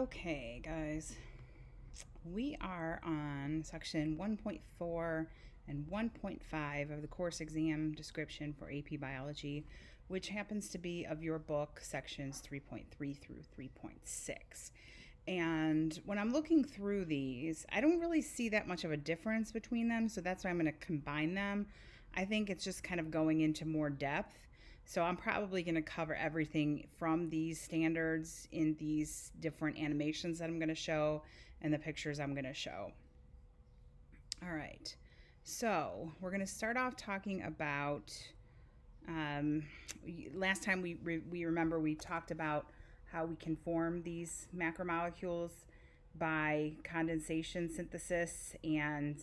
Okay, guys, we are on section 1.4 and 1.5 of the course exam description for AP Biology, which happens to be of your book, sections 3.3 through 3.6. And when I'm looking through these, I don't really see that much of a difference between them, so that's why I'm going to combine them. I think it's just kind of going into more depth. So I'm probably going to cover everything from these standards in these different animations that I'm going to show and the pictures I'm going to show. All right. So we're going to start off talking about, last time we remember we talked about how we can form these macromolecules by condensation synthesis, and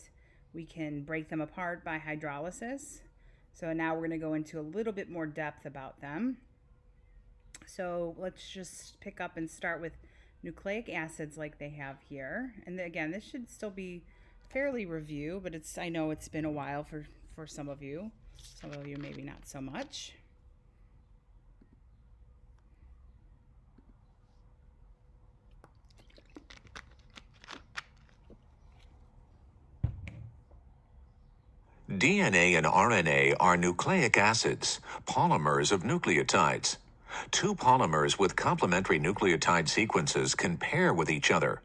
we can break them apart by hydrolysis. So now we're going to go into a little bit more depth about them. So let's just pick up and start with nucleic acids like they have here. And again, this should still be fairly review, but I know it's been a while for some of you. Some of you maybe not so much. DNA and RNA are nucleic acids, polymers of nucleotides. Two polymers with complementary nucleotide sequences can pair with each other.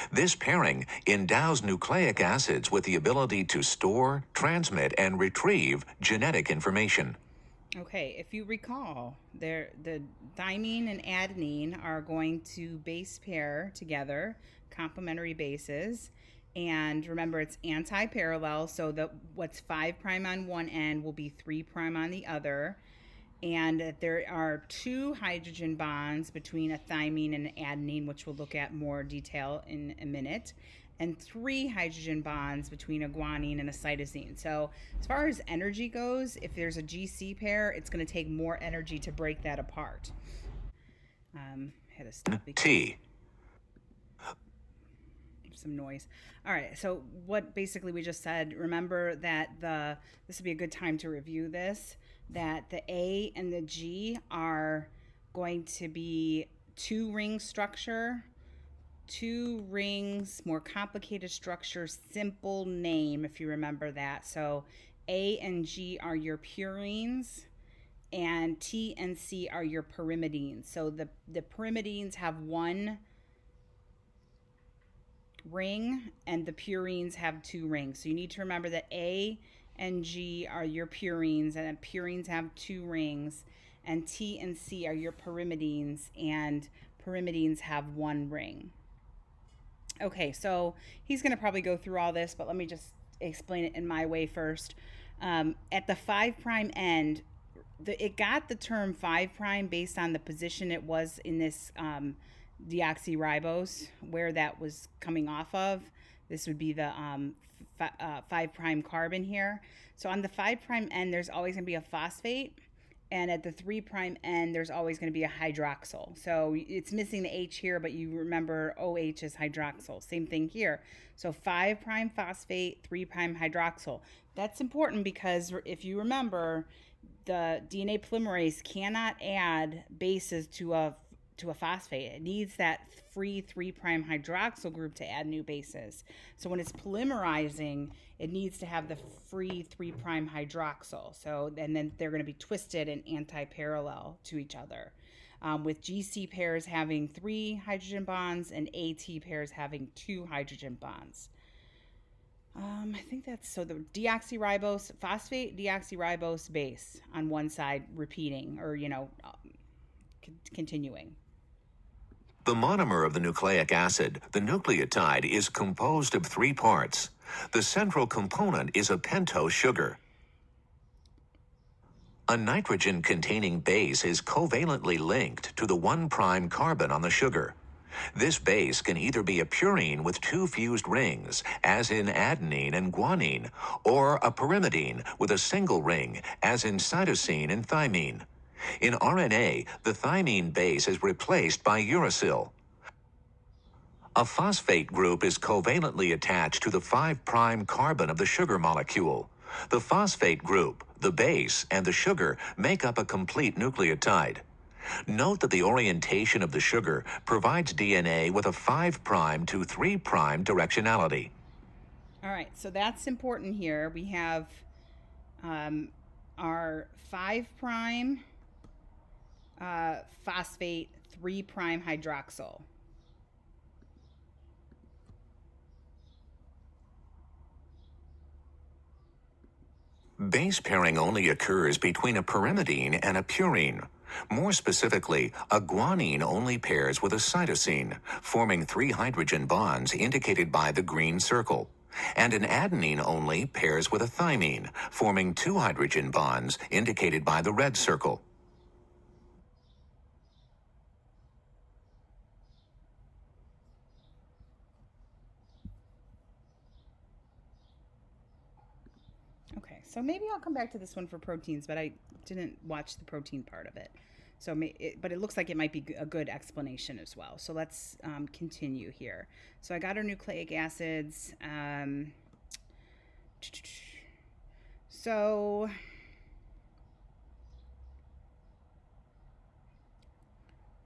This pairing endows nucleic acids with the ability to store, transmit, and retrieve genetic information. Okay, if you recall, the thymine and adenine are going to base pair together, complementary bases. And remember, it's anti-parallel, so what's 5' on one end will be 3' on the other. And there are 2 hydrogen bonds between a thymine and an adenine, which we'll look at more detail in a minute, and 3 hydrogen bonds between a guanine and a cytosine. So as far as energy goes, if there's a GC pair, it's going to take more energy to break that apart. Had to stop because T. some noise. All right, so what basically we just said, remember that this would be a good time to review this, that the A and the G are going to be 2-ring structure, 2 rings, more complicated structure, simple name, if you remember that. So A and G are your purines, and T and C are your pyrimidines. So the pyrimidines have 1 ring and the purines have 2 rings. So you need to remember that A and G are your purines, and purines have 2 rings, and T and C are your pyrimidines, and pyrimidines have 1 ring. Okay, so he's going to probably go through all this, but let me just explain it in my way first. At the 5' end, it got the term 5' based on the position it was in this deoxyribose, where that was coming off of. This would be the 5' carbon here. So on the 5' end, there's always going to be a phosphate, and at the 3' end, there's always going to be a hydroxyl. So it's missing the H here, but you remember OH is hydroxyl. Same thing here. So 5' phosphate, 3' hydroxyl. That's important because if you remember, the DNA polymerase cannot add bases to a phosphate. It needs that free 3' hydroxyl group to add new bases. So when it's polymerizing, it needs to have the free 3' hydroxyl. So, and then they're going to be twisted and anti-parallel to each other. With GC pairs having 3 hydrogen bonds and AT pairs having 2 hydrogen bonds. I think that's, so the deoxyribose, phosphate deoxyribose base on one side repeating, or, continuing. The monomer of the nucleic acid, the nucleotide, is composed of 3 parts. The central component is a pentose sugar. A nitrogen-containing base is covalently linked to the 1' carbon on the sugar. This base can either be a purine with 2 fused rings, as in adenine and guanine, or a pyrimidine with a single ring, as in cytosine and thymine. In RNA, the thymine base is replaced by uracil. A phosphate group is covalently attached to the 5' carbon of the sugar molecule. The phosphate group, the base, and the sugar make up a complete nucleotide. Note that the orientation of the sugar provides DNA with a 5' to 3' directionality. All right, so that's important here. We have our 5' phosphate, 3' hydroxyl. Base pairing only occurs between a pyrimidine and a purine. More specifically, a guanine only pairs with a cytosine, forming 3 hydrogen bonds indicated by the green circle. And an adenine only pairs with a thymine, forming 2 hydrogen bonds indicated by the red circle. Okay, so maybe I'll come back to this one for proteins, but I didn't watch the protein part of it. So, but it looks like it might be a good explanation as well. So let's continue here. So I got our nucleic acids. So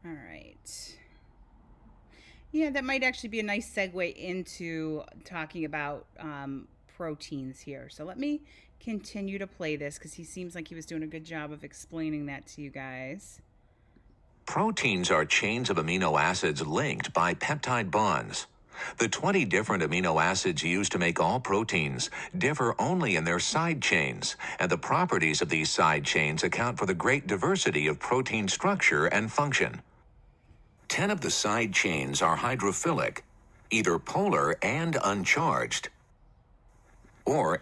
all right. Yeah, that might actually be a nice segue into talking about proteins here. So let me continue to play this because he seems like he was doing a good job of explaining that to you guys. Proteins are chains of amino acids linked by peptide bonds. The 20 different amino acids used to make all proteins differ only in their side chains, and the properties of these side chains account for the great diversity of protein structure and function. 10 of the side chains are hydrophilic, either polar and uncharged, or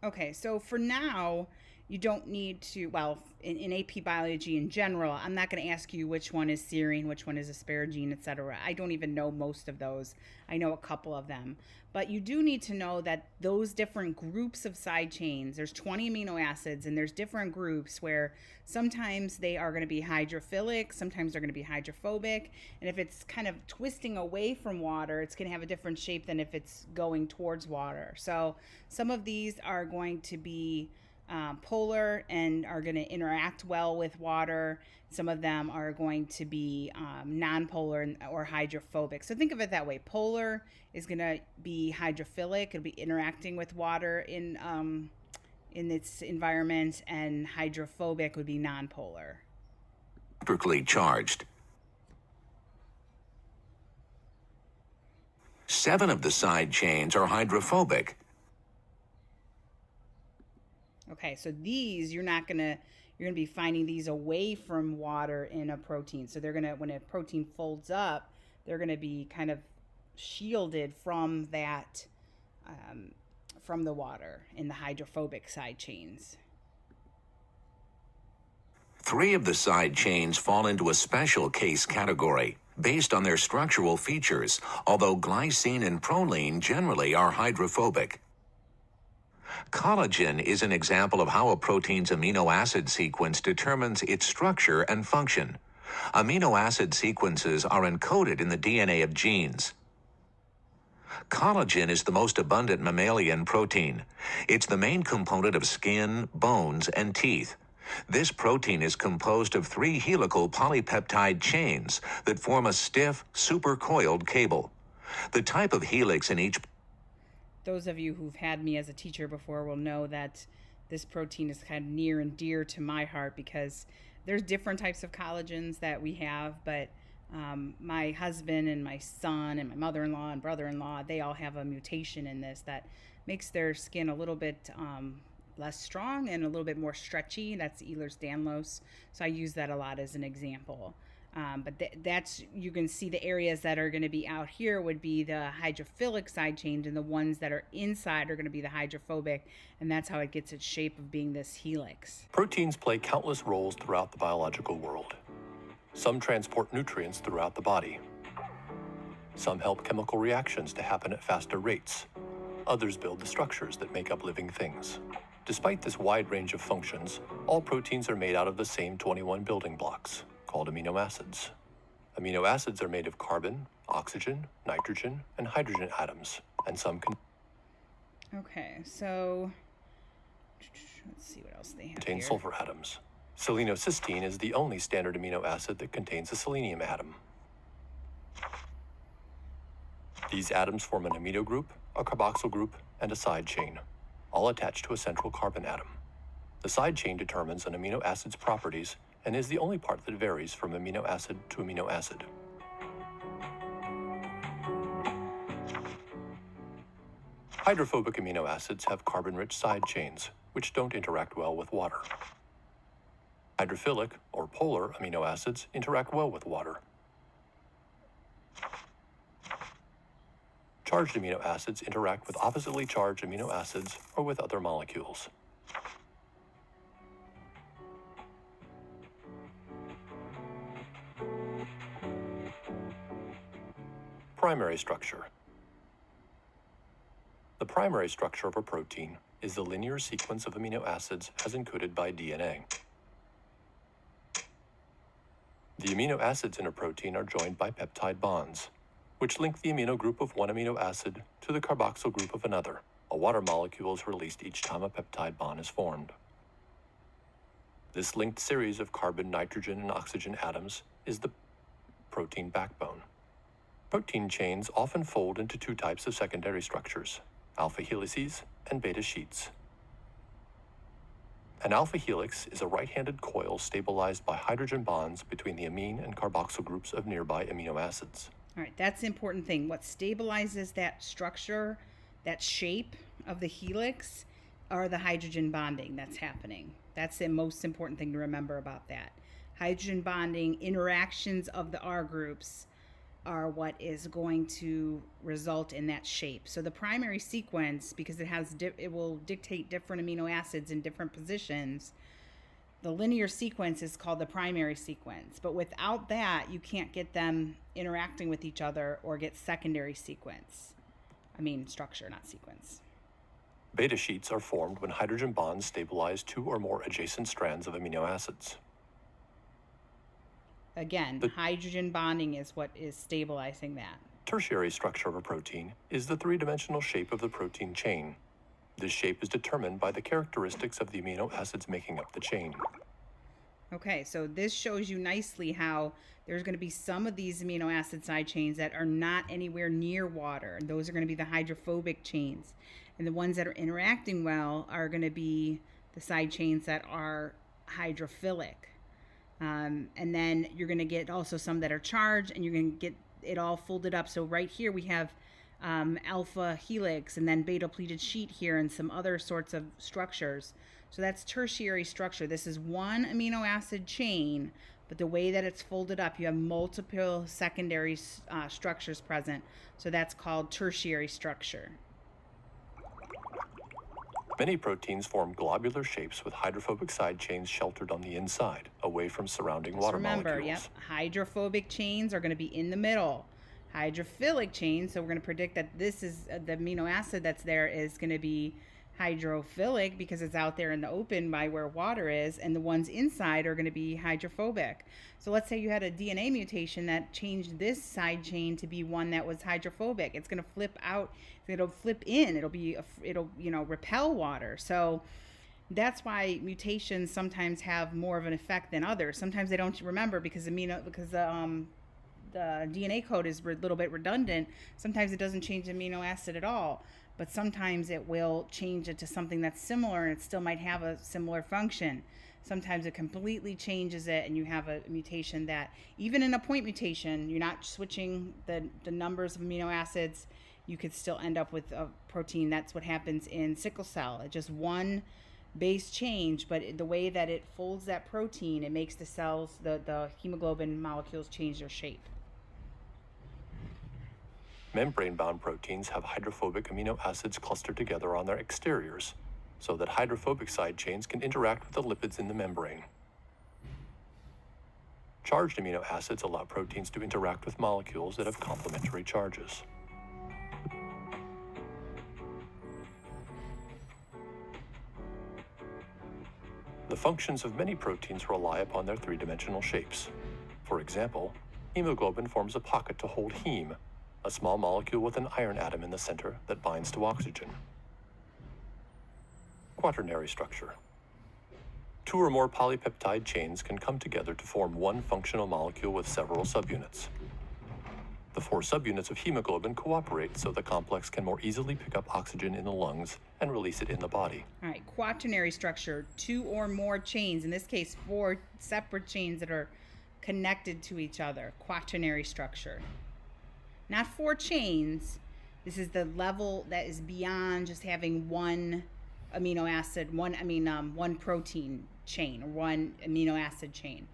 Okay, so for now, you don't need to, well, in AP biology in general, I'm not going to ask you which one is serine, which one is asparagine, etc. I don't even know most of those. I know a couple of them. But you do need to know that those different groups of side chains, there's 20 amino acids, and there's different groups where sometimes they are going to be hydrophilic, sometimes they're going to be hydrophobic. And if it's kind of twisting away from water, it's going to have a different shape than if it's going towards water. So some of these are going to be polar and are going to interact well with water. Some of them are going to be non-polar or hydrophobic. So think of it that way. Polar is going to be hydrophilic. It'll be interacting with water in its environment, and hydrophobic would be non-polar. electrically charged. 7 of the side chains are hydrophobic. Okay, so these you're gonna be finding these away from water in a protein. So they're gonna, when a protein folds up, they're gonna be kind of shielded from that, from the water in the hydrophobic side chains. 3 of the side chains fall into a special case category based on their structural features, although glycine and proline generally are hydrophobic. Collagen is an example of how a protein's amino acid sequence determines its structure and function. Amino acid sequences are encoded in the DNA of genes. Collagen is the most abundant mammalian protein. It's the main component of skin, bones, and teeth. This protein is composed of 3 helical polypeptide chains that form a stiff, supercoiled cable. The type of helix in each... Those of you who've had me as a teacher before will know that this protein is kind of near and dear to my heart because there's different types of collagens that we have, but my husband and my son and my mother-in-law and brother-in-law, they all have a mutation in this that makes their skin a little bit less strong and a little bit more stretchy. That's Ehlers-Danlos. So I use that a lot as an example. But that's, you can see the areas that are going to be out here would be the hydrophilic side chains, and the ones that are inside are going to be the hydrophobic, and that's how it gets its shape of being this helix. Proteins play countless roles throughout the biological world. Some transport nutrients throughout the body. Some help chemical reactions to happen at faster rates. Others build the structures that make up living things. Despite this wide range of functions, all proteins are made out of the same 21 building blocks, called amino acids. Amino acids are made of carbon, oxygen, nitrogen, and hydrogen atoms, and some Okay, so let's see what else they have contain here. sulfur atoms. Selenocysteine is the only standard amino acid that contains a selenium atom. These atoms form an amino group, a carboxyl group, and a side chain, all attached to a central carbon atom. The side chain determines an amino acid's properties and is the only part that varies from amino acid to amino acid. Hydrophobic amino acids have carbon-rich side chains, which don't interact well with water. Hydrophilic, or polar, amino acids interact well with water. Charged amino acids interact with oppositely charged amino acids or with other molecules. Primary structure. The primary structure of a protein is the linear sequence of amino acids as encoded by DNA. The amino acids in a protein are joined by peptide bonds, which link the amino group of one amino acid to the carboxyl group of another. A water molecule is released each time a peptide bond is formed. This linked series of carbon, nitrogen, and oxygen atoms is the protein backbone. Protein chains often fold into two types of secondary structures, alpha helices and beta sheets. An alpha helix is a right-handed coil stabilized by hydrogen bonds between the amine and carboxyl groups of nearby amino acids. All right, that's the important thing. What stabilizes that structure, that shape of the helix, are the hydrogen bonding that's happening. That's the most important thing to remember about that. Hydrogen bonding, interactions of the R groups are what is going to result in that shape. So the primary sequence, because it will dictate different amino acids in different positions, the linear sequence is called the primary sequence. But without that, you can't get them interacting with each other or get secondary sequence. I mean structure, not sequence. Beta sheets are formed when hydrogen bonds stabilize two or more adjacent strands of amino acids. Again, hydrogen bonding is what is stabilizing that. Tertiary structure of a protein is the three-dimensional shape of the protein chain. This shape is determined by the characteristics of the amino acids making up the chain. Okay, so this shows you nicely how there's going to be some of these amino acid side chains that are not anywhere near water. And those are going to be the hydrophobic chains. And the ones that are interacting well are going to be the side chains that are hydrophilic. And then you're going to get also some that are charged, and you're going to get it all folded up. So right here we have alpha helix and then beta pleated sheet here and some other sorts of structures. So that's tertiary structure. This is one amino acid chain, but the way that it's folded up, you have multiple secondary structures present. So that's called tertiary structure. Many proteins form globular shapes with hydrophobic side chains sheltered on the inside, away from surrounding water molecules. Yep, hydrophobic chains are going to be in the middle. Hydrophilic chains, so we're going to predict that this is the amino acid that's there is going to be hydrophilic because it's out there in the open by where water is, and the ones inside are going to be hydrophobic. So let's say you had a DNA mutation that changed this side chain to be one that was hydrophobic. It's going to flip out, it'll flip in, it'll repel water. So that's why mutations sometimes have more of an effect than others. Sometimes they don't remember because the DNA code is a little bit redundant. Sometimes it doesn't change the amino acid at all, but sometimes it will change it to something that's similar and it still might have a similar function. Sometimes it completely changes it and you have a mutation that, even in a point mutation, you're not switching the numbers of amino acids, you could still end up with a protein. That's what happens in sickle cell. It's just one base change, but the way that it folds that protein, it makes the cells, the hemoglobin molecules change their shape. Membrane-bound proteins have hydrophobic amino acids clustered together on their exteriors, so that hydrophobic side chains can interact with the lipids in the membrane. Charged amino acids allow proteins to interact with molecules that have complementary charges. The functions of many proteins rely upon their three-dimensional shapes. For example, hemoglobin forms a pocket to hold heme, a small molecule with an iron atom in the center that binds to oxygen. Quaternary structure. Two or more polypeptide chains can come together to form one functional molecule with several subunits. The four subunits of hemoglobin cooperate so the complex can more easily pick up oxygen in the lungs and release it in the body. All right, quaternary structure, two or more chains, in this case, four separate chains that are connected to each other, quaternary structure. Not four chains. This is the level that is beyond just having one amino acid, one protein chain, or one amino acid chain.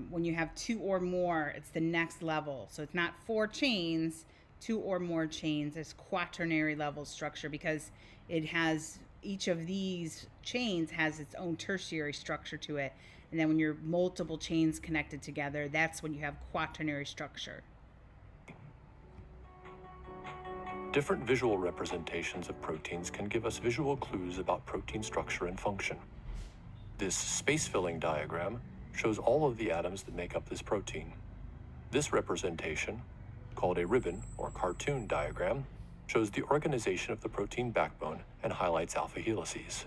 When you have two or more, it's the next level. So it's not four chains, two or more chains. It's quaternary level structure because it has, each of these chains has its own tertiary structure to it. And then when you're multiple chains connected together, that's when you have quaternary structure. Different visual representations of proteins can give us visual clues about protein structure and function. This space-filling diagram shows all of the atoms that make up this protein. This representation, called a ribbon or cartoon diagram, shows the organization of the protein backbone and highlights alpha helices.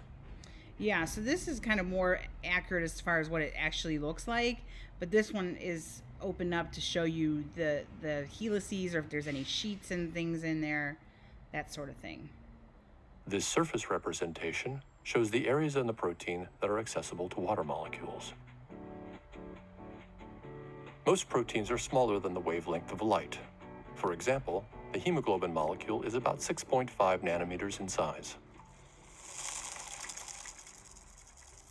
Yeah, so this is kind of more accurate as far as what it actually looks like, but this one is opened up to show you the helices, or if there's any sheets and things in there, that sort of thing. This surface representation shows the areas in the protein that are accessible to water molecules. Most proteins are smaller than the wavelength of light. For example, the hemoglobin molecule is about 6.5 nanometers in size.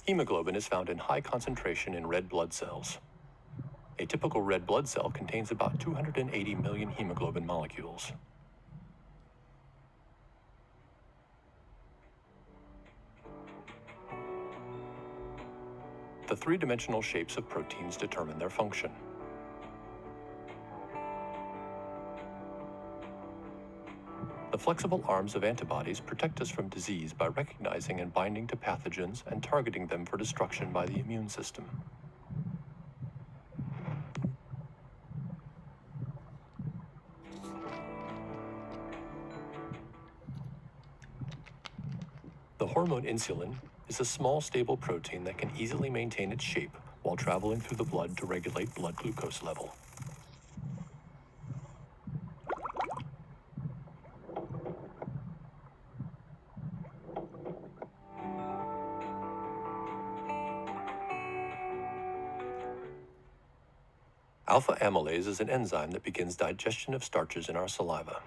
Hemoglobin is found in high concentration in red blood cells. A typical red blood cell contains about 280 million hemoglobin molecules. The three-dimensional shapes of proteins determine their function. The flexible arms of antibodies protect us from disease by recognizing and binding to pathogens and targeting them for destruction by the immune system. The hormone insulin is a small, stable protein that can easily maintain its shape while traveling through the blood to regulate blood glucose level. Alpha amylase is an enzyme that begins digestion of starches in our saliva.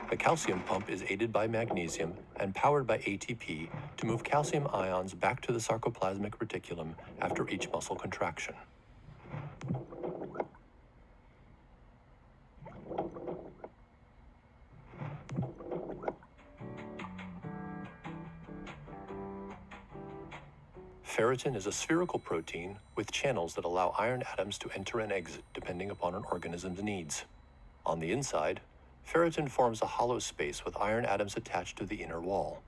The calcium pump is aided by magnesium and powered by ATP to move calcium ions back to the sarcoplasmic reticulum after each muscle contraction. Ferritin is a spherical protein with channels that allow iron atoms to enter and exit depending upon an organism's needs. On the inside, ferritin forms a hollow space with iron atoms attached to the inner wall.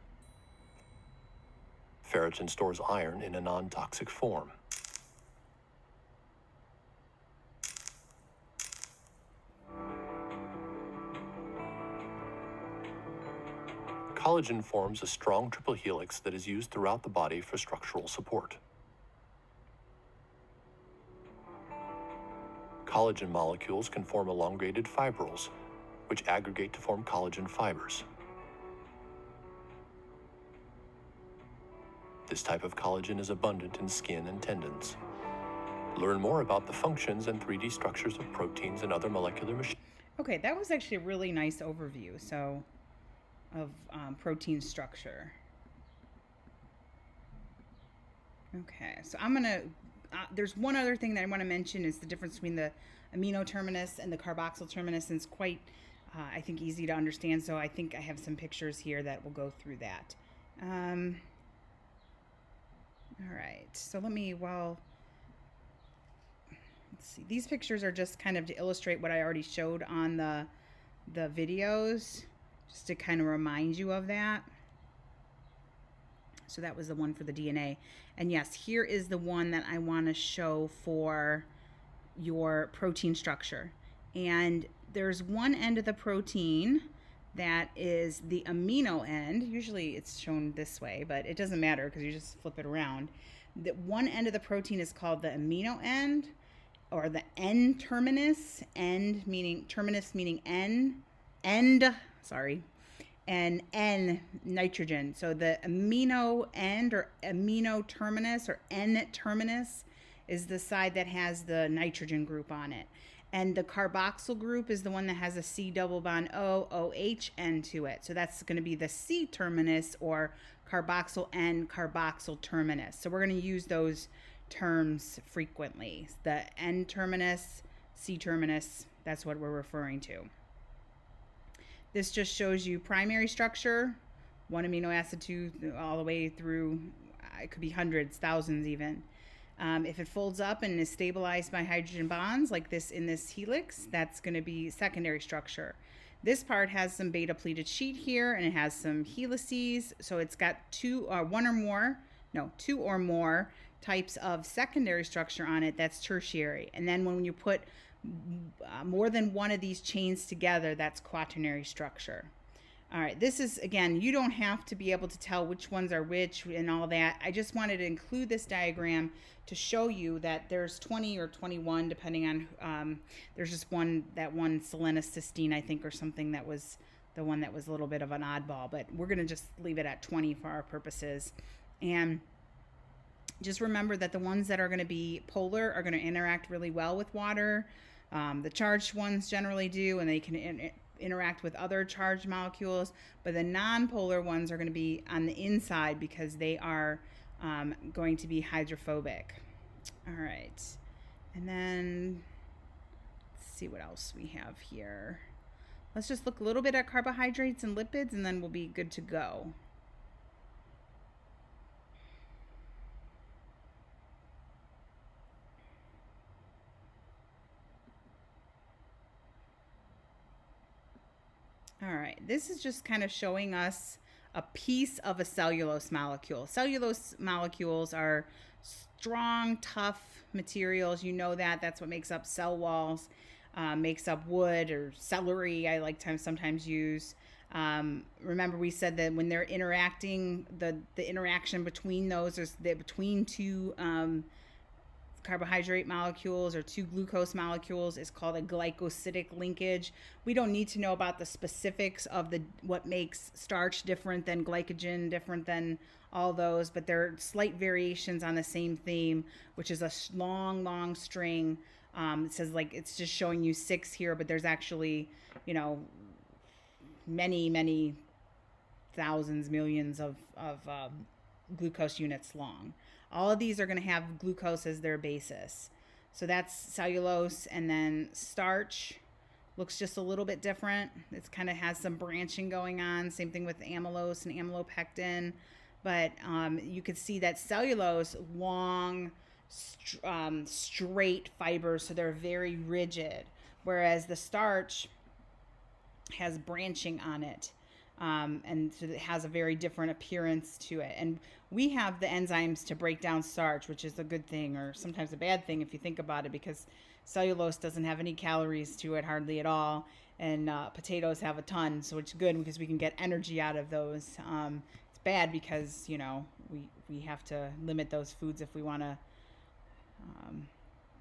Ferritin stores iron in a non-toxic form. Collagen forms a strong triple helix that is used throughout the body for structural support. Collagen molecules can form elongated fibrils, which aggregate to form collagen fibers. This type of collagen is abundant in skin and tendons. Learn more about the functions and 3D structures of proteins and other molecular machines. Okay, that was actually a really nice overview of protein structure. Okay, so I'm gonna, there's one other thing that I want to mention is the difference between the amino terminus and the carboxyl terminus, and it's quite, I think, easy to understand, so I think I have some pictures here that will go through that. All right, so let's see, these pictures are just kind of to illustrate what I already showed on the videos, just to kind of remind you of that. So that was the one for the DNA. And yes, here is the one that I want to show for your protein structure. And there's one end of the protein that is the amino end. Usually it's shown this way, but it doesn't matter because you just flip it around. The one end of the protein is called the amino end, or the N terminus. End meaning terminus meaning end, sorry, and N nitrogen. So the amino end or amino terminus or N terminus is the side that has the nitrogen group on it. And the carboxyl group is the one that has a C double bond O, OH, N to it. So that's going to be the C terminus or carboxyl N carboxyl terminus. So we're going to use those terms frequently. The N terminus, C terminus, that's what we're referring to. This just shows you primary structure, one amino acid, two, all the way through, it could be hundreds, thousands even. If it folds up and is stabilized by hydrogen bonds like this in this helix, that's going to be secondary structure. This part has some beta pleated sheet here, and it has some helices. So it's got two or more types of secondary structure on it. That's tertiary. And then when you put more than one of these chains together, that's quaternary structure. All right, this is, again, you don't have to be able to tell which ones are which and all that. I just wanted to include this diagram to show you that there's 20 or 21, depending on, there's just one selenocystine, I think, or something that was the one that was a little bit of an oddball, but we're going to just leave it at 20 for our purposes. And just remember that the ones that are going to be polar are going to interact really well with water. The charged ones generally do, and they can interact with other charged molecules, but the non-polar ones are going to be on the inside because they are going to be hydrophobic. All right, and then let's see what else we have here. Let's just look a little bit at carbohydrates and lipids, and then we'll be good to go. All right, this is just kind of showing us a piece of a cellulose molecule. Cellulose molecules are strong, tough materials. You know that. That's what makes up cell walls, makes up wood or celery, I like to sometimes use. Remember we said that when they're interacting, the interaction between those is between two carbohydrate molecules or two glucose molecules is called a glycosidic linkage. We don't need to know about the specifics of what makes starch different than glycogen, different than all those, but there are slight variations on the same theme, which is a long string. It says, like, it's just showing you 6 here, but there's actually, many thousands, millions of glucose units long. All of these are going to have glucose as their basis. So that's cellulose, and then starch looks just a little bit different. It kind of has some branching going on. Same thing with amylose and amylopectin. But you could see that cellulose, long, straight fibers, so they're very rigid. Whereas the starch has branching on it. And so it has a very different appearance to it. And we have the enzymes to break down starch, which is a good thing, or sometimes a bad thing if you think about it, because cellulose doesn't have any calories to it, hardly at all. And potatoes have a ton, so it's good because we can get energy out of those. It's bad because, we have to limit those foods if we want to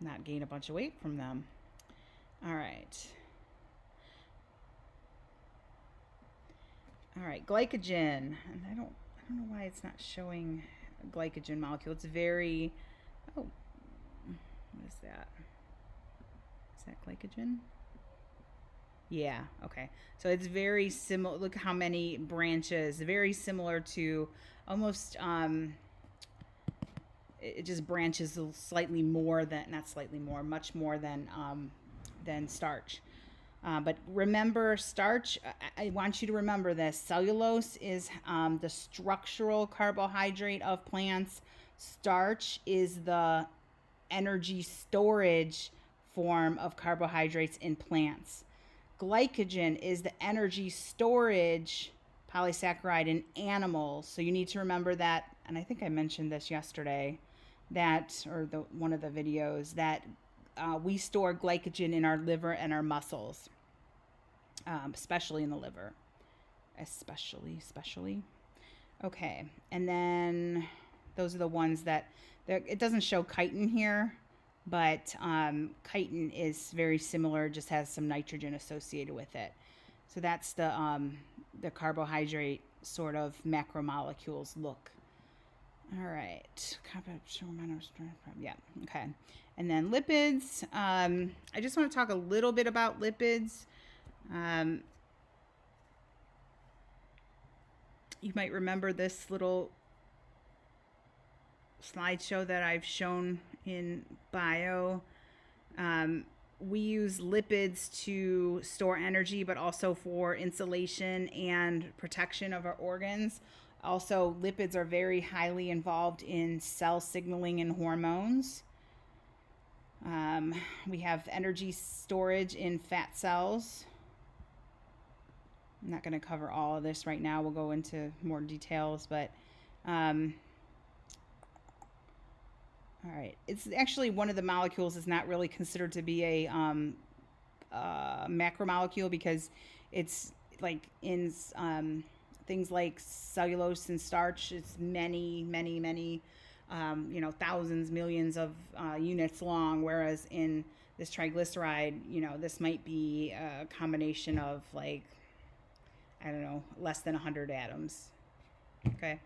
not gain a bunch of weight from them. All right. All right, glycogen, and I don't know why it's not showing a glycogen molecule. It's very, what is that? Is that glycogen? Yeah, okay. So it's very similar. Look how many branches, very similar to almost, it just branches slightly more than, not slightly more, much more than starch. But remember, starch, I want you to remember this. Cellulose is the structural carbohydrate of plants. Starch is the energy storage form of carbohydrates in plants. Glycogen is the energy storage polysaccharide in animals. So you need to remember that, and I think I mentioned this yesterday, one of the videos, that we store glycogen in our liver and our muscles, especially in the liver. Especially. Okay, and then those are the ones that it doesn't show chitin here, but chitin is very similar, just has some nitrogen associated with it. So that's the carbohydrate sort of macromolecules look. All right, yeah, okay. And then lipids. I just want to talk a little bit about lipids. You might remember this little slideshow that I've shown in bio. We use lipids to store energy, but also for insulation and protection of our organs. Also, lipids are very highly involved in cell signaling and hormones. We have energy storage in fat cells. I'm not going to cover all of this right now. We'll go into more details, but all right. It's actually one of the molecules is not really considered to be a macromolecule because it's like in things like cellulose and starch. It's many, thousands, millions of units long, whereas in this triglyceride, this might be a combination of like, I don't know, less than 100 atoms. Okay.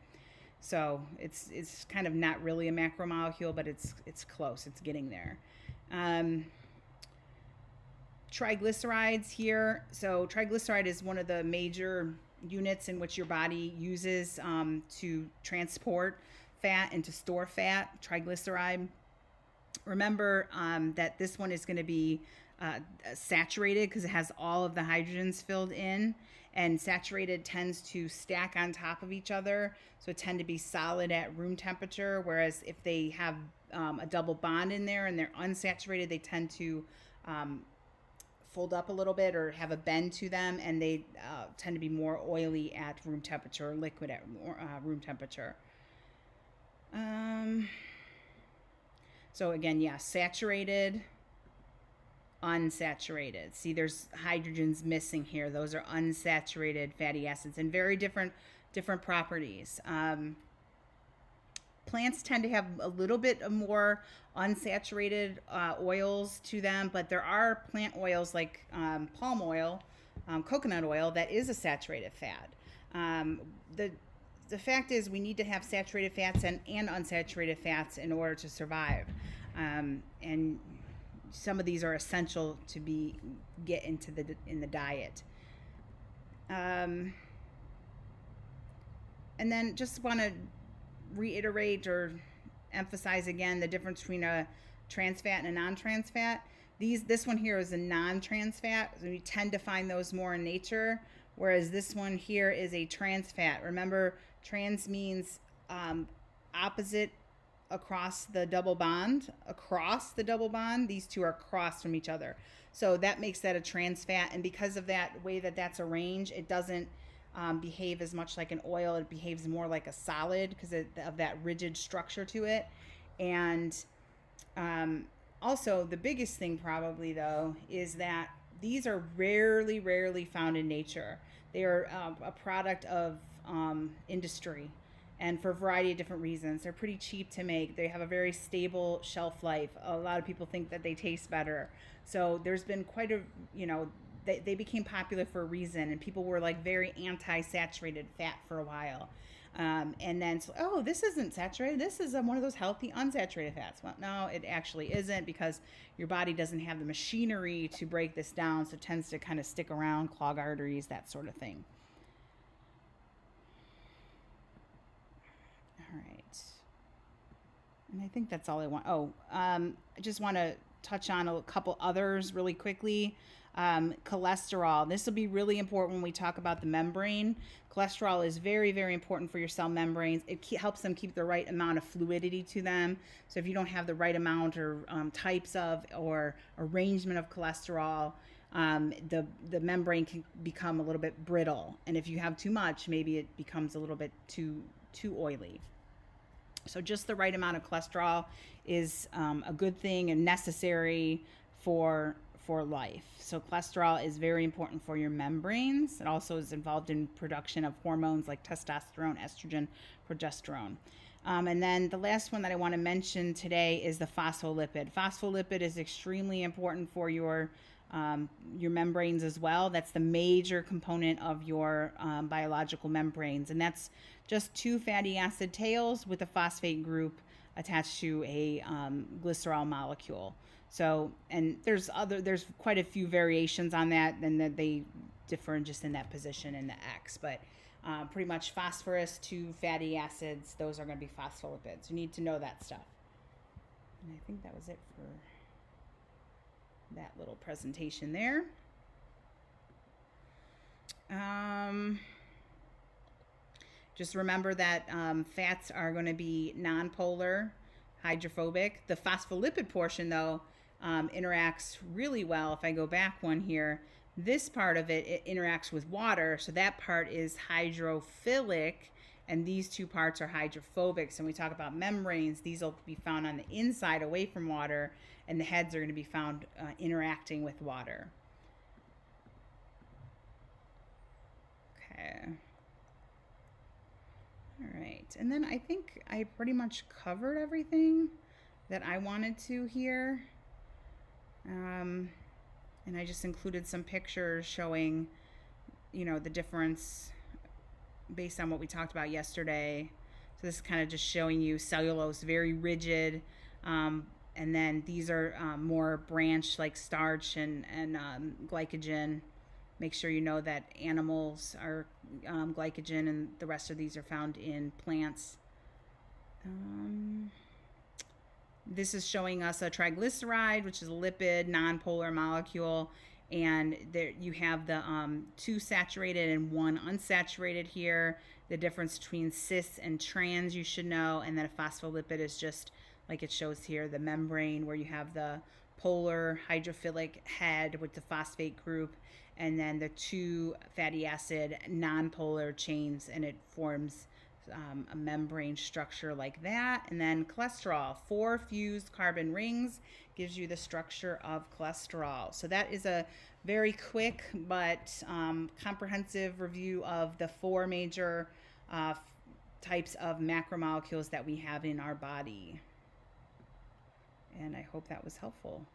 So it's kind of not really a macromolecule, but it's close. It's getting there. Triglycerides here. So triglyceride is one of the major units in which your body uses to transport fat and to store fat. Triglyceride. Remember that this one is going to be saturated because it has all of the hydrogens filled in. And saturated tends to stack on top of each other, so it tend to be solid at room temperature, whereas if they have a double bond in there and they're unsaturated, they tend to fold up a little bit or have a bend to them, and they tend to be more oily at room temperature or liquid at room temperature. So again, yeah, saturated, unsaturated. See, there's hydrogens missing here. Those are unsaturated fatty acids and very different properties. Plants tend to have a little bit more unsaturated oils to them, but there are plant oils like palm oil, coconut oil, that is a saturated fat. The fact is we need to have saturated fats and unsaturated fats in order to survive. And some of these are essential to get into in the diet. And then just want to reiterate or emphasize again the difference between a trans fat and a non-trans fat. This one here is a non-trans fat. So we tend to find those more in nature, whereas this one here is a trans fat. Remember, trans means opposite across the double bond. These two are across from each other, so that makes that a trans fat. And because of that way that's arranged, it doesn't behave as much like an oil. It behaves more like a solid because of that rigid structure to it. And also the biggest thing probably though is that these are rarely found in nature. They are a product of industry, and for a variety of different reasons. They're pretty cheap to make. They have a very stable shelf life. A lot of people think that they taste better. So there's been quite a, they became popular for a reason, and people were like very anti-saturated fat for a while. And then, this isn't saturated. This is one of those healthy unsaturated fats. Well, no, it actually isn't, because your body doesn't have the machinery to break this down. So it tends to kind of stick around, clog arteries, that sort of thing. All right. And I think that's all I want. I just want to touch on a couple others really quickly. Cholesterol. This will be really important when we talk about the membrane. Cholesterol is very, very important for your cell membranes. It helps them keep the right amount of fluidity to them. So if you don't have the right amount or types of or arrangement of cholesterol, the membrane can become a little bit brittle. And if you have too much, maybe it becomes a little bit too oily. So just the right amount of cholesterol is a good thing and necessary for life. So cholesterol is very important for your membranes. It also is involved in production of hormones like testosterone, estrogen, progesterone. And then the last one that I want to mention today is the phospholipid. Phospholipid is extremely important for your membranes as well. That's the major component of your biological membranes, and that's just two fatty acid tails with a phosphate group attached to a glycerol molecule. So, and there's quite a few variations on that, and that they differ just in that position in the X, but pretty much phosphorus to fatty acids, those are going to be phospholipids. You need to know that stuff. And I think that was it for that little presentation there. Just remember that fats are going to be nonpolar, hydrophobic. The phospholipid portion, though, interacts really well. If I go back one here, this part of it interacts with water, so that part is hydrophilic, and these two parts are hydrophobic. So when we talk about membranes, these will be found on the inside away from water, and the heads are going to be found interacting with water. Okay. All right, and then I think I pretty much covered everything that I wanted to here. And I just included some pictures showing, the difference based on what we talked about yesterday. So this is kind of just showing you cellulose, very rigid, and then these are more branch like starch and glycogen. Make sure you know that animals are glycogen, and the rest of these are found in plants. This is showing us a triglyceride, which is a lipid, nonpolar molecule, and there you have the 2 saturated and 1 unsaturated here. The difference between cis and trans you should know, and then a phospholipid is just like it shows here, the membrane where you have the polar hydrophilic head with the phosphate group, and then the 2 fatty acid nonpolar chains, and it forms a membrane structure like that. And then cholesterol, 4 fused carbon rings gives you the structure of cholesterol. So that is a very quick but comprehensive review of the 4 major types of macromolecules that we have in our body. And I hope that was helpful.